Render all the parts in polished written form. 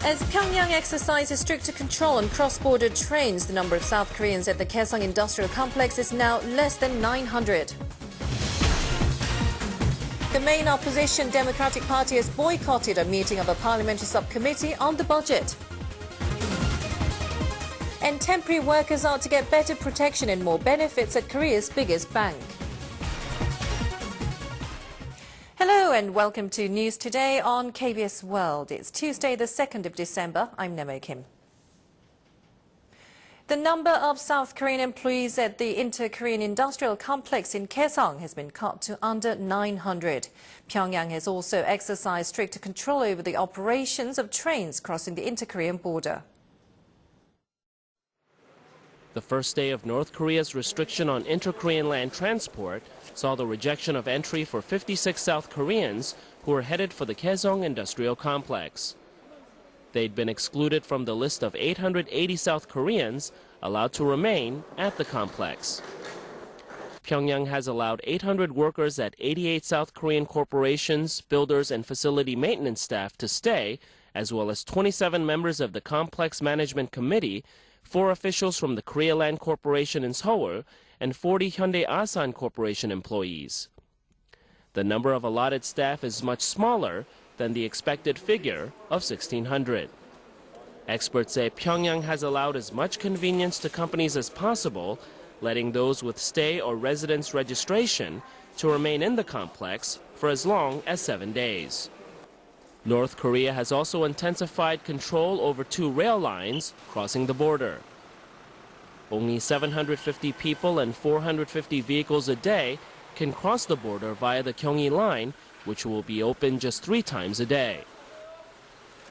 As Pyongyang exercises stricter control on cross-border trains, the number of South Koreans at the Kaesong Industrial Complex is now less than 900. The main opposition Democratic Party has boycotted a meeting of a parliamentary subcommittee on the budget. And temporary workers are to get better protection and more benefits at Korea's biggest bank. Hello and welcome to News Today on KBS World. It's Tuesday, the 2nd of December. I'm Nemo Kim. The number of South Korean employees at the Inter-Korean Industrial Complex in Kaesong has been cut to under 900. Pyongyang has also exercised stricter control over the operations of trains crossing the inter-Korean border. The first day of North Korea's restriction on inter-Korean land transport saw the rejection of entry for 56 South Koreans who were headed for the Kaesong Industrial Complex. They'd been excluded from the list of 880 South Koreans allowed to remain at the complex. Pyongyang has allowed 800 workers at 88 South Korean corporations, builders, and facility maintenance staff to stay, as well as 27 members of the Complex Management Committee, 4 officials from the Korea Land Corporation in Seoul, and 40 Hyundai Asan Corporation employees. The number of allotted staff is much smaller than the expected figure of 1,600. Experts say Pyongyang has allowed as much convenience to companies as possible, letting those with stay or residence registration to remain in the complex for as long as 7 days. North Korea has also intensified control over 2 rail lines crossing the border. Only 750 people and 450 vehicles a day can cross the border via the Gyeonggi line, which will be open just 3 times a day.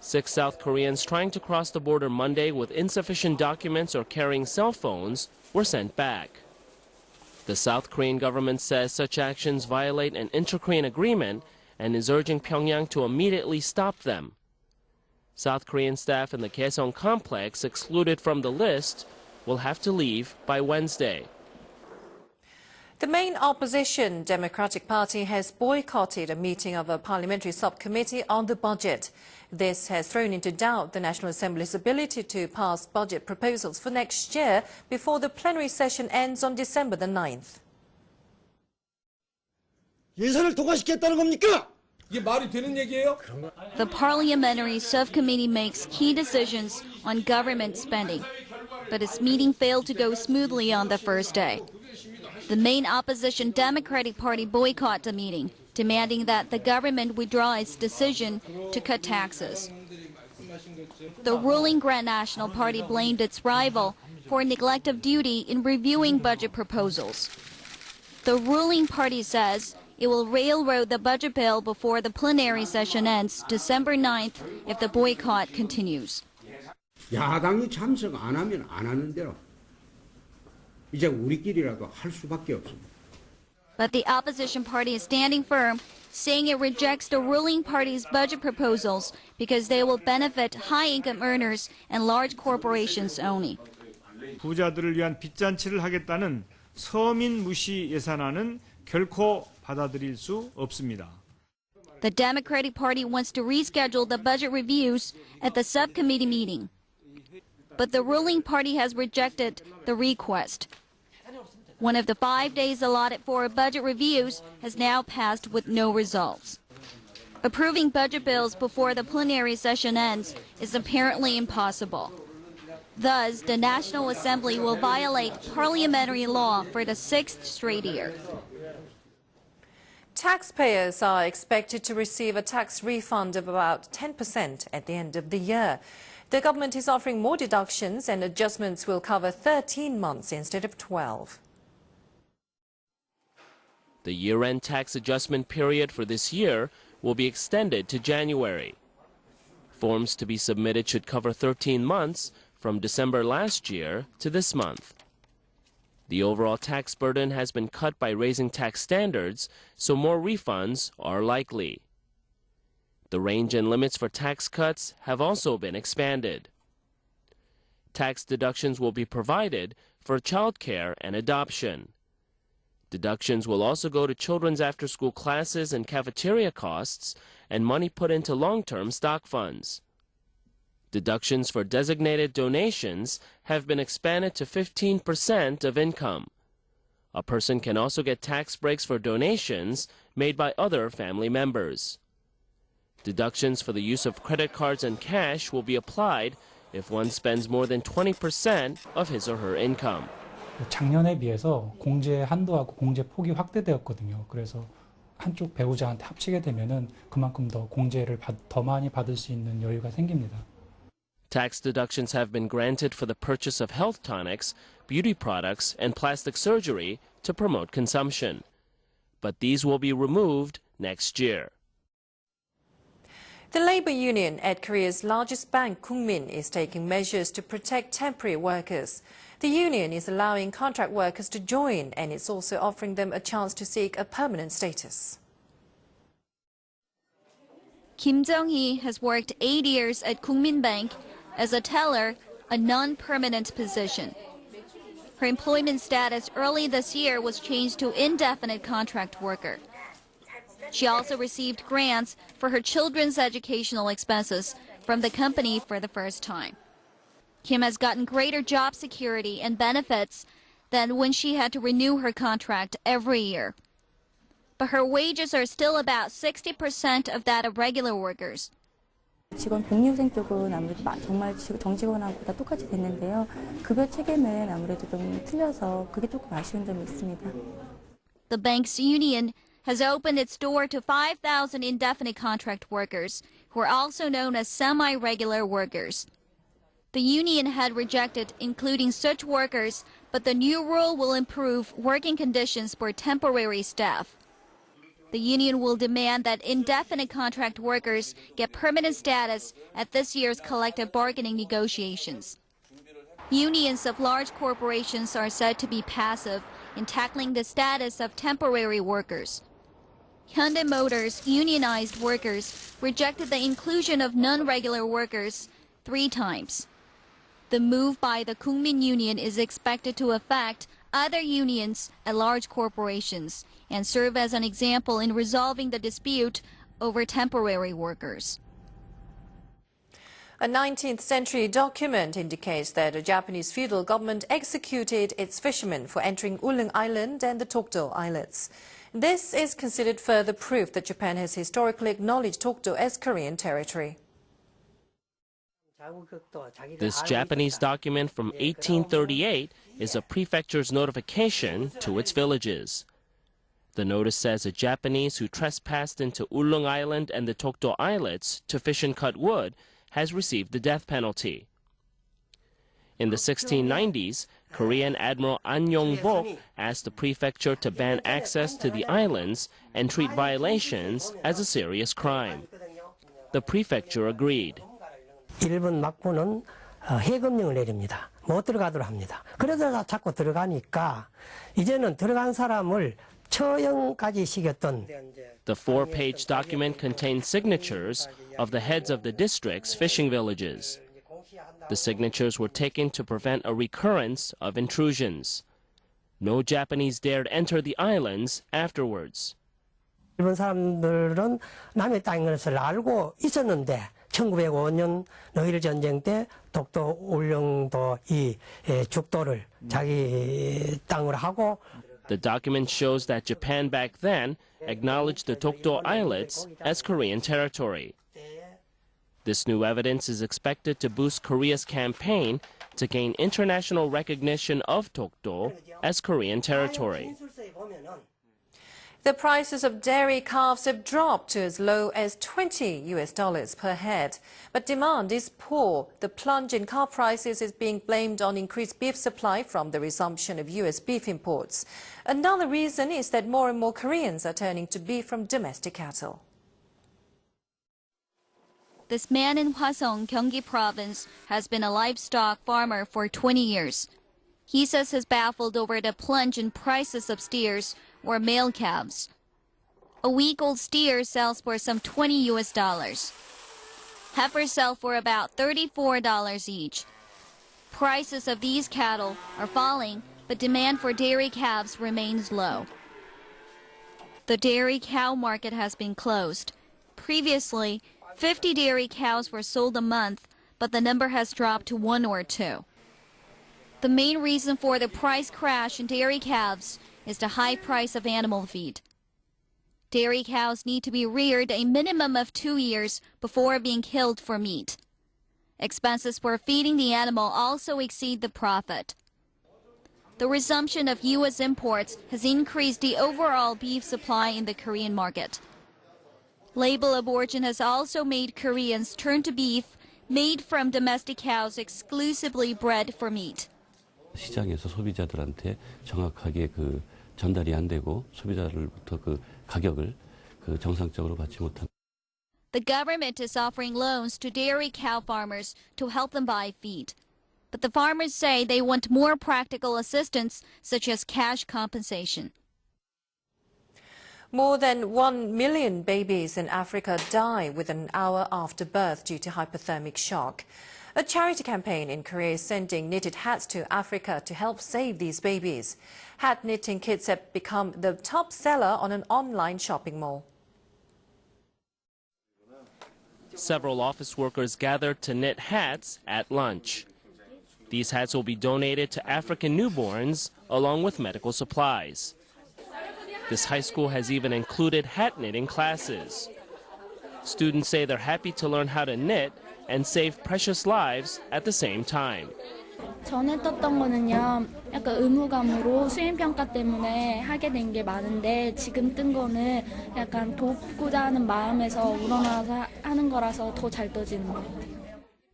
6 South Koreans trying to cross the border Monday with insufficient documents or carrying cell phones were sent back. The South Korean government says such actions violate an inter-Korean agreement and is urging Pyongyang to immediately stop them. South Korean staff in the Kaesong complex excluded from the list will have to leave by Wednesday. The main opposition Democratic Party has boycotted a meeting of a parliamentary subcommittee on the budget. This has thrown into doubt the National Assembly's ability to pass budget proposals for next year before the plenary session ends on December the 9th. 예산을 통과시켰다는 겁니까? 이게 말이 되는 얘기예요? The parliamentary subcommittee makes key decisions on government spending, but its meeting failed to go smoothly on the first day. The main opposition Democratic Party boycotted the meeting, demanding that the government withdraw its decision to cut taxes. The ruling Grand National Party blamed its rival for neglect of duty in reviewing budget proposals. The ruling party says it will railroad the budget bill before the plenary session ends December 9th if the boycott continues. 야당이 참석 안 하면 안 하는 대로 이제 우리끼리라도 할 수밖에 없습니다. But the opposition party is standing firm, saying it rejects the ruling party's budget proposals because they will benefit high-income earners and large corporations only. 부자들을 위한 빚잔치를 하겠다는 서민 무시 예산안은 결코 받아들일 수 없습니다. The Democratic Party wants to reschedule the budget reviews at the subcommittee meeting. But the ruling party has rejected the request. One of the 5 days allotted for budget reviews has now passed with no results. Approving budget bills before the plenary session ends is apparently impossible. Thus, the National Assembly will violate parliamentary law for the 6th straight year. Taxpayers are expected to receive a tax refund of about 10% at the end of the year. The government is offering more deductions, and adjustments will cover 13 months instead of 12. The year-end tax adjustment period for this year will be extended to January. Forms to be submitted should cover 13 months from December last year to this month. The overall tax burden has been cut by raising tax standards, so more refunds are likely. The range and limits for tax cuts have also been expanded. Tax deductions will be provided for childcare and adoption. Deductions will also go to children's after-school classes and cafeteria costs and money put into long-term stock funds. Deductions for designated donations have been expanded to 15% of income. A person can also get tax breaks for donations made by other family members. Deductions for the use of credit cards and cash will be applied if one spends more than 20% of his or her income. 작년에 비해서 공제 한도하고 공제 폭이 확대되었거든요. 그래서 한쪽 배우자한테 합치게 되면은 그만큼 더 공제를 더 많이 받을 수 있는 여유가 생깁니다. Tax deductions have been granted for the purchase of health tonics, beauty products, and plastic surgery to promote consumption. But these will be removed next year. The labor union at Korea's largest bank, Kookmin, is taking measures to protect temporary workers. The union is allowing contract workers to join, and it's also offering them a chance to seek a permanent status. Kim Jung-hee has worked 8 years at Kookmin Bank as a teller, a non-permanent position. Her employment status early this year was changed to indefinite contract worker. She also received grants for her children's educational expenses from the company for the first time. Kim has gotten greater job security and benefits than when she had to renew her contract every year. But her wages are still about 60% of that of regular workers. 직원 복리후생 쪽은 아무래도 정말 정직원하고다 똑같이 됐는데요. 급여 체계는 아무래도 좀 틀려서 그게 조금 아쉬운 점이 있습니다. The bank's union has opened its door to 5,000 indefinite contract workers, who are also known as semi-regular workers. The union had rejected including such workers, but the new rule will improve working conditions for temporary staff. The union will demand that indefinite contract workers get permanent status at this year's collective bargaining negotiations. Unions of large corporations are said to be passive in tackling the status of temporary workers. Hyundai Motors' unionized workers rejected the inclusion of non-regular workers 3 times. The move by the Kookmin Union is expected to affect other unions at large corporations and serve as an example in resolving the dispute over temporary workers. A 19th century document indicates that a Japanese feudal government executed its fishermen for entering Ulleung Island and the Dokdo Islets. This is considered further proof that Japan has historically acknowledged Dokdo as Korean territory. This Japanese document from 1838 is a prefecture's notification to its villages. The notice says a Japanese who trespassed into Ulleung Island and the Dokdo Islets to fish and cut wood has received the death penalty. In the 1690s, Korean Admiral An Yong-bok asked the prefecture to ban access to the islands and treat violations as a serious crime. The prefecture agreed. 일본 막부는 해금령을 내립니다. 못 들어가도록 합니다. 그러다가 자꾸 들어가니까 이제는 들어간 사람을 처형까지 시켰던. The 4-page document contains signatures of the heads of the district's fishing villages. The signatures were taken to prevent a recurrence of intrusions. No Japanese dared enter the islands afterwards. 일본 사람들은 남의 땅인 것을 알고 있었는데 1905년 노일 전쟁 때 독도 울릉도 이 죽도를 자기 땅으로 하고. The document shows that Japan back then acknowledged the Dokdo Islets as Korean territory. This new evidence is expected to boost Korea's campaign to gain international recognition of Dokdo as Korean territory. The prices of dairy calves have dropped to as low as $20 per head. But demand is poor. The plunge in calf prices is being blamed on increased beef supply from the resumption of U.S. beef imports. Another reason is that more and more Koreans are turning to beef from domestic cattle. This man in Hwaseong, Gyeonggi Province, has been a livestock farmer for 20 years. He says he's baffled over the plunge in prices of steers or male calves. A week-old steer sells for some $20. Heifers sell for about $34 each. Prices of these cattle are falling, but demand for dairy calves remains low. The dairy cow market has been closed. Previously, 50 dairy cows were sold a month, but the number has dropped to 1 or 2. The main reason for the price crash in dairy calves is the high price of animal feed. Dairy cows need to be reared a minimum of 2 years before being killed for meat. Expenses for feeding the animal also exceed the profit. The resumption of U.S. imports has increased the overall beef supply in the Korean market. Label abortion has also made Koreans turn to beef made from domestic cows exclusively bred for meat. 시장에서 소비자들한테 정확하게 전달이 안 되고 소비자들부터 가격을 정상적으로 받지 못한. The government is offering loans to dairy cow farmers to help them buy feed. But the farmers say they want more practical assistance, such as cash compensation. More than 1 million babies in Africa die within an hour after birth due to hypothermic shock. A charity campaign in Korea is sending knitted hats to Africa to help save these babies. Hat knitting kits have become the top seller on an online shopping mall. Several office workers gathered to knit hats at lunch. These hats will be donated to African newborns along with medical supplies. This high school has even included hat knitting classes. Students say they're happy to learn how to knit and save precious lives at the same time. 전에 떴던 거는요, 약간 의무감으로 수행평가 때문에 하게 된 게 많은데 지금 뜬 거는 약간 돕고자 하는 마음에서 우러나서 하는 거라서 더 잘 떠지는 것 같아요.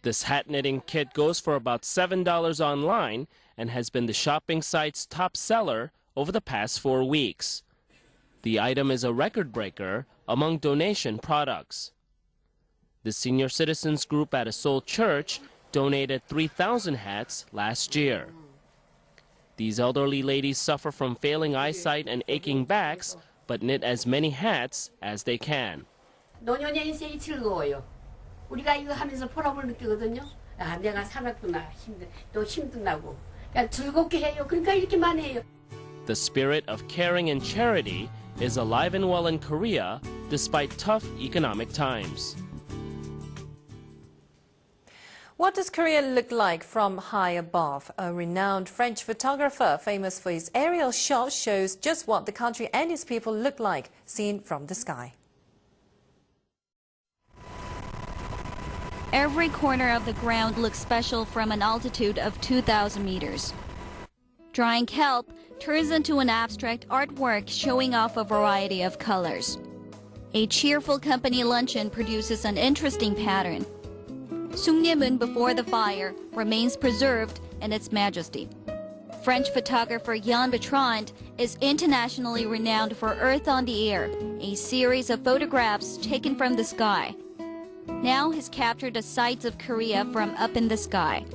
This hat knitting kit goes for about $7 online and has been the shopping site's top seller over the past 4 weeks. The item is a record breaker among donation products. The senior citizens group at a Seoul church donated 3,000 hats last year. These elderly ladies suffer from failing eyesight and aching backs, but knit as many hats as they can. 노년의 인생이 즐거워요. 우리가 이거 하면서 보람을 느끼거든요. 아, 내가 살았구나. 또 힘도 나고. 그러니까 즐겁게 해요. 그러니까 이렇게만 해요. The spirit of caring and charity is alive and well in Korea despite tough economic times. What does Korea look like from high above? A renowned French photographer famous for his aerial shots shows just what the country and its people look like seen from the sky. Every corner of the ground looks special from an altitude of 2,000 meters. Drying kelp turns into an abstract artwork showing off a variety of colors. A cheerful company luncheon produces an interesting pattern. Sungniemun before the fire remains preserved in its majesty. French photographer Yann Bertrand is internationally renowned for Earth on the Air, a series of photographs taken from the sky. Now he's captured the sights of Korea from up in the sky.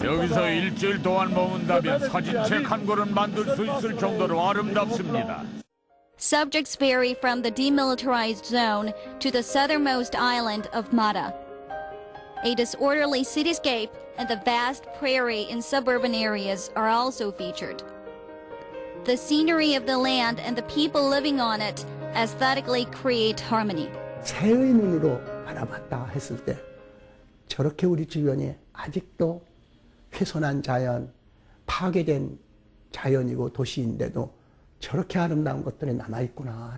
여기서 일주일 동안 머문다면 사진책 한 권은 만들 수 있을 정도로 아름답습니다. Subjects vary from the demilitarized zone to the southernmost island of Mata. A disorderly cityscape and the vast prairie in suburban areas are also featured. The scenery of the land and the people living on it aesthetically create harmony. 새의 눈으로 바라봤다 했을 때 저렇게 우리 주변에 아직도 훼손한 자연, 파괴된 자연이고 도시인데도 저렇게 아름다운 것들이 남아있구나.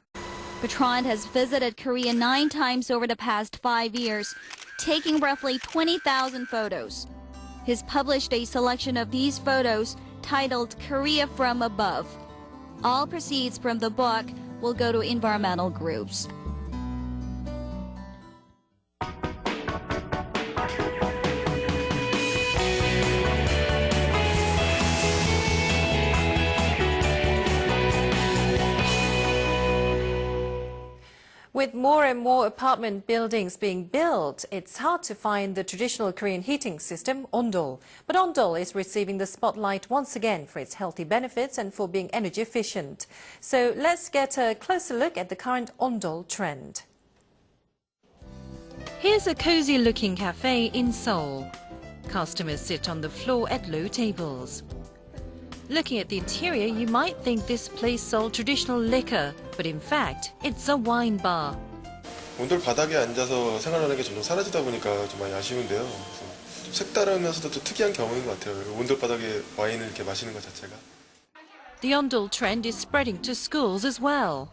Bertrand has visited Korea 9 times over the past 5 years, taking roughly 20,000 photos. He's published a selection of these photos titled Korea from Above. All proceeds from the book will go to environmental groups. With more and more apartment buildings being built, it's hard to find the traditional Korean heating system, ondol. But ondol is receiving the spotlight once again for its healthy benefits and for being energy efficient. So let's get a closer look at the current ondol trend. Here's a cozy-looking cafe in Seoul. Customers sit on the floor at low tables. Looking at the interior, you might think this place sold traditional liquor, but in fact, it's a wine bar. 온돌 바닥에 앉아서 생활하는 게 점점 사라지다 보니까 좀 많이 아쉬운데요. 그래서 좀 색다르면서도 또 특이한 경험인 것 같아요. 온돌 바닥에 와인을 이렇게 마시는 것 자체가. The ondol trend is spreading to schools as well.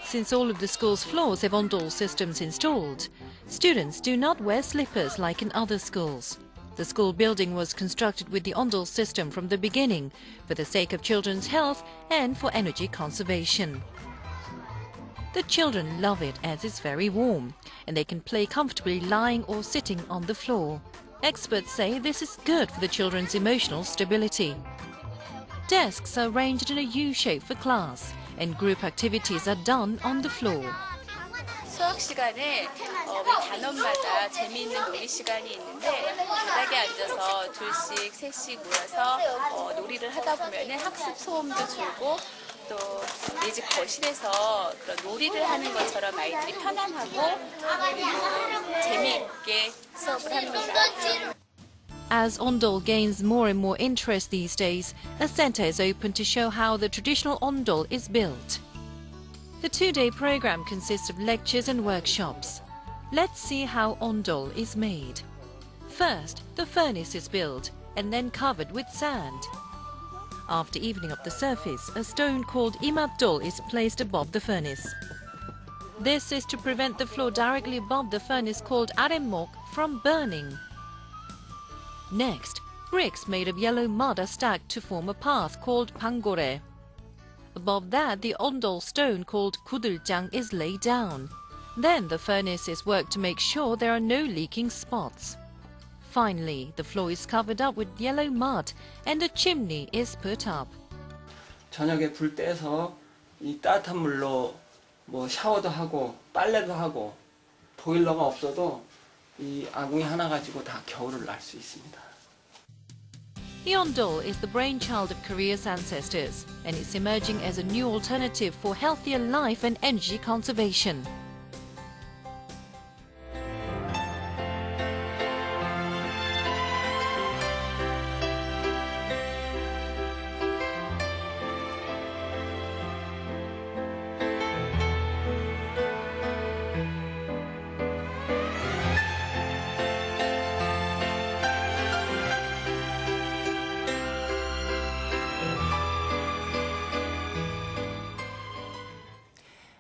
Since all of the school's floors have ondol systems installed, students do not wear slippers like in other schools. The school building was constructed with the ondol system from the beginning for the sake of children's health and for energy conservation. The children love it as it's very warm and they can play comfortably lying or sitting on the floor. Experts say this is good for the children's emotional stability. Desks are arranged in a U shape for class and group activities are done on the floor. 수학 시간에 매 단원마다 재미있는 놀이 시간이 있는데 바닥에 앉아서 둘씩 셋씩 모여서 놀이를 하다 보면 학습 소음도 줄고 또 우리 집 거실에서 그런 놀이를 하는 것처럼 아이들이 편안하고 그리고 재미있게 수업을 합니다. As ondol gains more and more interest these days, a centre is open to show how the traditional ondol is built. The two-day program consists of lectures and workshops. Let's see how ondol is made. First, the furnace is built and then covered with sand. After evening up the surface, a stone called imatdol is placed above the furnace. This is to prevent the floor directly above the furnace called aremmok from burning. Next, bricks made of yellow mud are stacked to form a path called pangore. Above that, the ondol stone called kuduljang is laid down. Then the furnace is worked to make sure there are no leaking spots. Finally, the floor is covered up with yellow mud and a chimney is put up. 저녁에 불 떼서 이 따뜻한 물로 뭐 샤워도 하고 빨래도 하고 보일러가 없어도 이 아궁이 하나 가지고 다 겨울을 날 수 있습니다. The ondol is the brainchild of Korea's ancestors and it's emerging as a new alternative for healthier life and energy conservation.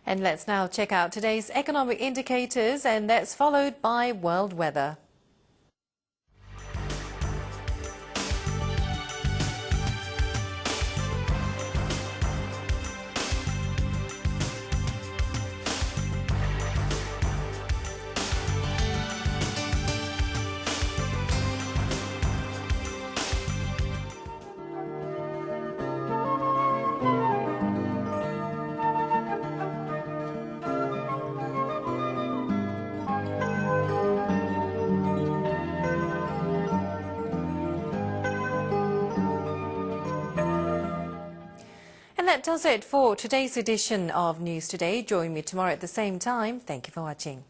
And let's now check out today's economic indicators, and that's followed by world weather. And that does it for today's edition of News Today. Join me tomorrow at the same time. Thank you for watching.